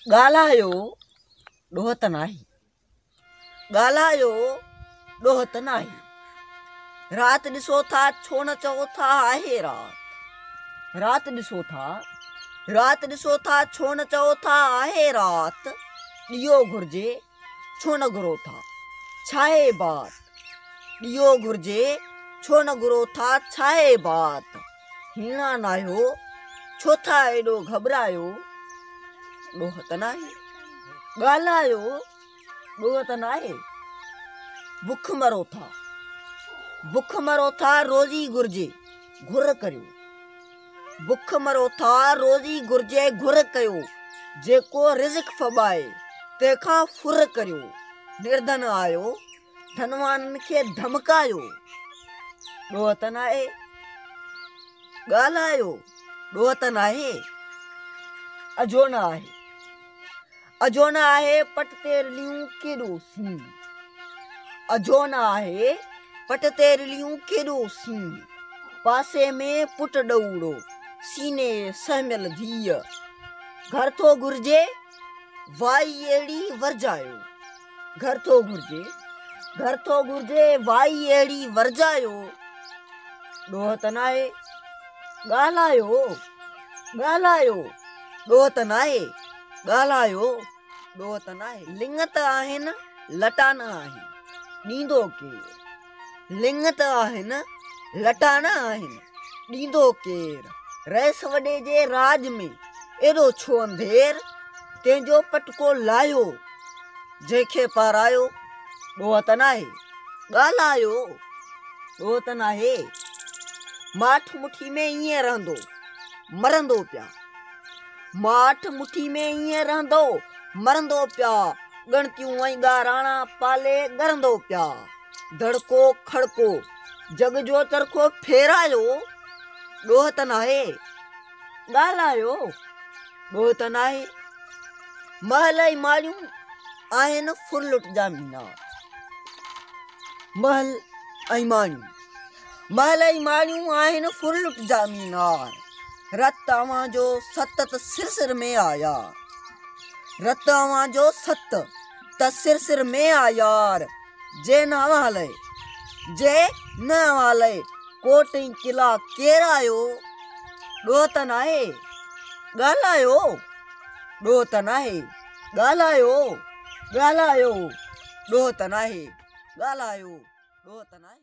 ॻाल्हायो ॾोह त नाहे, ॻाल्हायो ॾोह त नाहे। राति ॾिसो था छो न चओ था आहे राति। राति ॾिसो था, राति ॾिसो था छो न चओ था आहे राति। ॾियो घुर्जे छो न घुरो था छाहे बात। ॾियो घुर्जे छो न घुरो था छाहे बात। हीणा नाहियो छो था एॾो घबरायो, ॾोह त नाहे। ॻाल्हायो ॾोह त नाहे। बुख मरो था, बुख मरो था रोज़ी घुर्जे घुर करियो। बुख मरो था रोज़ी घुर्जे घुर कयो। जेको रिज़्क फॿाए तंहिंखां फुर करियो। निर्धन आयो धनवाननि खे धमकायो, ॾोह त नाहे। ॻाल्हायो ॾोह त नाहे। अजो न आहे, अजो न आहे पट ते रिलियूं केॾो सीन। अजो न आहे पट ते रिलियूं केॾो सीन। पासे में पुट ॾऊड़ो सीने सहमियल धीअ। घर थो घुर्जे वाई अहिड़ी वरजायो। घर थो घुर्जे, घर थो घुर्जे वाई अहिड़ी वरजायो, ॾोह त नाहे। ॻाल्हायो ॻाल्हायो ॾोह त नाहे। ॻाल्हायो ॾोह त नाहे। लिङ त आहिनि लटा न आहिनि ॾींदो केरु। लिङ त आहिनि लटा न आहिनि ॾींदो केरु। रहिस वॾे जे राज में एॾो छो अंधेर। तंहिंजो पटको लाहियो जंहिंखे पारायो, ॾोह त नाहे। ॻाल्हायो ॾोह त नाहे। माठ मुठी में ईअं रहंदो मरंदो पिया। माठ मुठी में ईअं रहंदो मरंदो पिया। ॻणतियूं ऐं ॻाराणा पाले ॻरंदो पिया। धड़को खड़को जग जो चरखो फेरायो, ॾोह त नाहे। ॻाल्हायो ॾोह त नाहे। महल ऐं माड़ियूं आहिनि फुरलुट जा मीनार। महल ऐं माड़ियूं, महल ऐं माड़ियूं आहिनि फुरलुट जा मीनार। रत अवां जो सत त सिर सिर में आयार। रत अवां जो सत त सिर सिर में आयार। जे न वाले जे न वाले कोट ऐं किला केरायो, ॾोह त नाहे। ॻाल्हायो ॾोह त नाहे। ॻाल्हायो ॻाल्हायो ॾोह त नाहे। ॻाल्हायो ॾोह त नाहे।